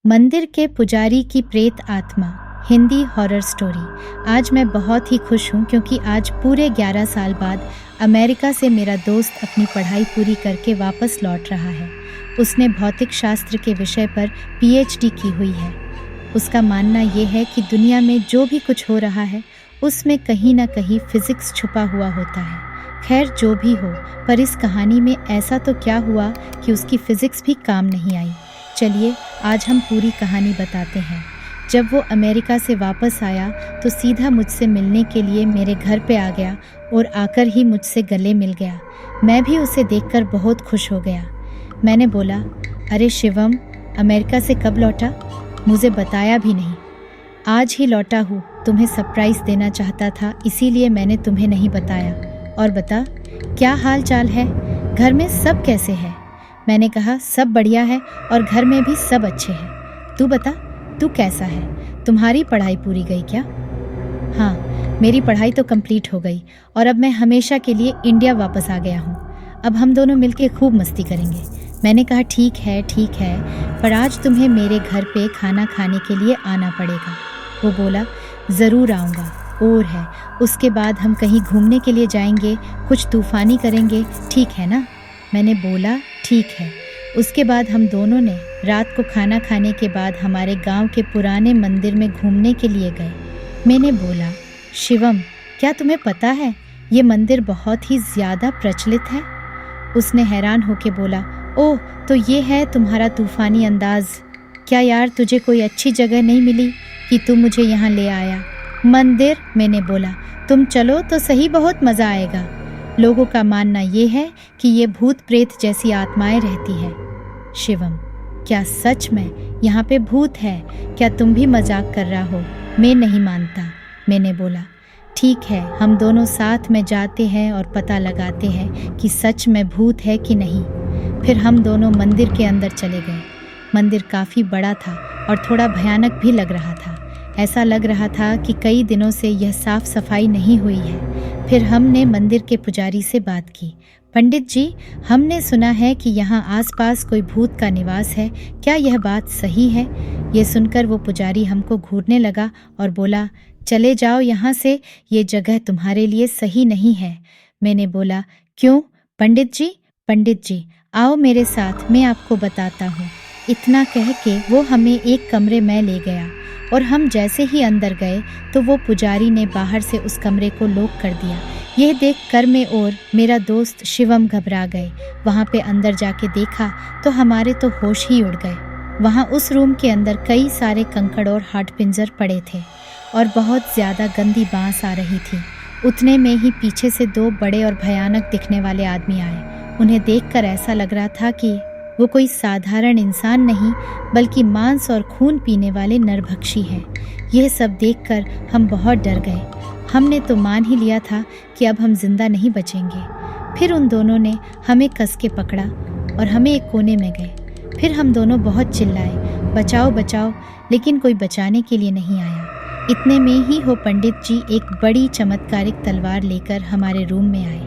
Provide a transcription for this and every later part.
मंदिर के पुजारी की प्रेत आत्मा, हिंदी हॉरर स्टोरी। आज मैं बहुत ही खुश हूँ क्योंकि आज पूरे 11 साल बाद अमेरिका से मेरा दोस्त अपनी पढ़ाई पूरी करके वापस लौट रहा है। उसने भौतिक शास्त्र के विषय पर पीएचडी की हुई है। उसका मानना ये है कि दुनिया में जो भी कुछ हो रहा है उसमें कहीं ना कहीं फिजिक्स छुपा हुआ होता है। खैर जो भी हो, पर इस कहानी में ऐसा तो क्या हुआ कि उसकी फिजिक्स भी काम नहीं आई। चलिए आज हम पूरी कहानी बताते हैं। जब वो अमेरिका से वापस आया तो सीधा मुझसे मिलने के लिए मेरे घर पे आ गया और आकर ही मुझसे गले मिल गया। मैं भी उसे देखकर बहुत खुश हो गया। मैंने बोला, अरे शिवम, अमेरिका से कब लौटा? मुझे बताया भी नहीं। आज ही लौटा हूँ, तुम्हें सरप्राइज़ देना चाहता था, इसीलिए मैंने तुम्हें नहीं बताया। और बता, क्या हाल चाल है? घर में सब कैसे है? मैंने कहा, सब बढ़िया है और घर में भी सब अच्छे हैं। तू बता, तू कैसा है? तुम्हारी पढ़ाई पूरी गई क्या? हाँ, मेरी पढ़ाई तो कंप्लीट हो गई और अब मैं हमेशा के लिए इंडिया वापस आ गया हूँ। अब हम दोनों मिलके खूब मस्ती करेंगे। मैंने कहा, ठीक है, पर आज तुम्हें मेरे घर पे खाना खाने के लिए आना पड़ेगा। वो बोला, ज़रूर आऊँगा। और है, उसके बाद हम कहीं घूमने के लिए जाएंगे, कुछ तूफ़ानी करेंगे, ठीक है ना? मैंने बोला, ठीक है। उसके बाद हम दोनों ने रात को खाना खाने के बाद हमारे गांव के पुराने मंदिर में घूमने के लिए गए। मैंने बोला, शिवम, क्या तुम्हें पता है ये मंदिर बहुत ही ज़्यादा प्रचलित है? उसने हैरान होकर बोला, ओह, तो ये है तुम्हारा तूफ़ानी अंदाज़। क्या यार, तुझे कोई अच्छी जगह नहीं मिली कि तू मुझे यहाँ ले आया? मंदिर? मैंने बोला, तुम चलो तो सही, बहुत मज़ा आएगा। लोगों का मानना ये है कि ये भूत प्रेत जैसी आत्माएं रहती है। शिवम, क्या सच में यहाँ पे भूत है? क्या तुम भी मजाक कर रहा हो? मैं नहीं मानता। मैंने बोला, ठीक है, हम दोनों साथ में जाते हैं और पता लगाते हैं कि सच में भूत है कि नहीं। फिर हम दोनों मंदिर के अंदर चले गए। मंदिर काफ़ी बड़ा था और थोड़ा भयानक भी लग रहा था। ऐसा लग रहा था कि कई दिनों से यह साफ सफाई नहीं हुई है। फिर हमने मंदिर के पुजारी से बात की। पंडित जी, हमने सुना है कि यहाँ आसपास कोई भूत का निवास है, क्या यह बात सही है? ये सुनकर वो पुजारी हमको घूरने लगा और बोला, चले जाओ यहाँ से, ये जगह तुम्हारे लिए सही नहीं है। मैंने बोला, क्यों? पंडित जी, आओ मेरे साथ, मैं आपको बताता हूँ। इतना कह के वो हमें एक कमरे में ले गया और हम जैसे ही अंदर गए तो वो पुजारी ने बाहर से उस कमरे को लॉक कर दिया। यह देख कर मैं और मेरा दोस्त शिवम घबरा गए। वहाँ पे अंदर जाके देखा तो हमारे तो होश ही उड़ गए। वहाँ उस रूम के अंदर कई सारे कंकड़ और हाड पिंजर पड़े थे और बहुत ज़्यादा गंदी बांस आ रही थी। उतने में ही पीछे से 2 बड़े और भयानक दिखने वाले आदमी आए। उन्हें देखकर ऐसा लग रहा था कि वो कोई साधारण इंसान नहीं बल्कि मांस और खून पीने वाले नरभक्षी हैं। यह सब देखकर हम बहुत डर गए। हमने तो मान ही लिया था कि अब हम जिंदा नहीं बचेंगे। फिर उन दोनों ने हमें कस के पकड़ा और हमें एक कोने में गए। फिर हम दोनों बहुत चिल्लाए, बचाओ बचाओ, लेकिन कोई बचाने के लिए नहीं आया। इतने में ही वो पंडित जी एक बड़ी चमत्कारिक तलवार लेकर हमारे रूम में आए।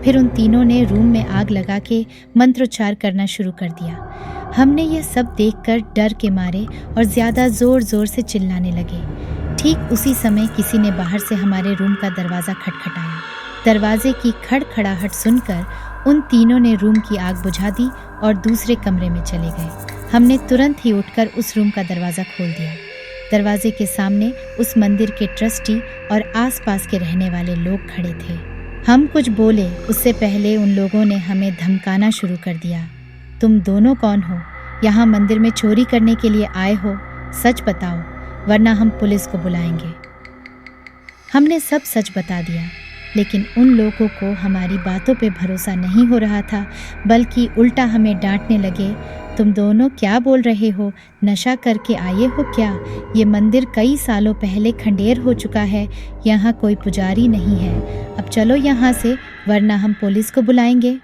फिर उन तीनों ने रूम में आग लगा के मंत्रोच्चार करना शुरू कर दिया। हमने यह सब देखकर डर के मारे और ज़्यादा ज़ोर ज़ोर से चिल्लाने लगे। ठीक उसी समय किसी ने बाहर से हमारे रूम का दरवाज़ा खटखटाया। दरवाजे की खड़खड़ाहट सुनकर उन तीनों ने रूम की आग बुझा दी और दूसरे कमरे में चले गए। हमने तुरंत ही उठकर उस रूम का दरवाज़ा खोल दिया। दरवाजे के सामने उस मंदिर के ट्रस्टी और आसपास के रहने वाले लोग खड़े थे। हम कुछ बोले उससे पहले उन लोगों ने हमें धमकाना शुरू कर दिया। तुम दोनों कौन हो? यहाँ मंदिर में चोरी करने के लिए आए हो? सच बताओ, वरना हम पुलिस को बुलाएंगे। हमने सब सच बता दिया, लेकिन उन लोगों को हमारी बातों पे भरोसा नहीं हो रहा था, बल्कि उल्टा हमें डांटने लगे। तुम दोनों क्या बोल रहे हो? नशा करके आए हो क्या? ये मंदिर कई सालों पहले खंडेर हो चुका है, यहाँ कोई पुजारी नहीं है। अब चलो यहाँ से, वरना हम पुलिस को बुलाएंगे।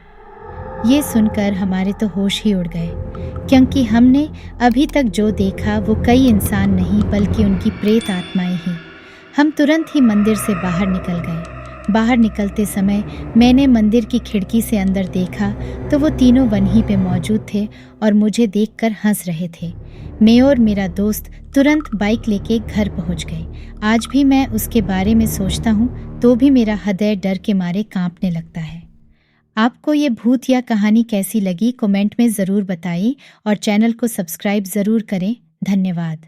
ये सुनकर हमारे तो होश ही उड़ गए, क्योंकि हमने अभी तक जो देखा वो कई इंसान नहीं बल्कि उनकी प्रेत आत्माएं ही। हम तुरंत ही मंदिर से बाहर निकल गए। बाहर निकलते समय मैंने मंदिर की खिड़की से अंदर देखा तो वो तीनों वहीं पे मौजूद थे और मुझे देखकर हंस रहे थे। मैं और मेरा दोस्त तुरंत बाइक लेके घर पहुंच गए। आज भी मैं उसके बारे में सोचता हूँ तो भी मेरा हृदय डर के मारे कांपने लगता है। आपको ये भूत या कहानी कैसी लगी कमेंट में ज़रूर बताइए और चैनल को सब्सक्राइब ज़रूर करें। धन्यवाद।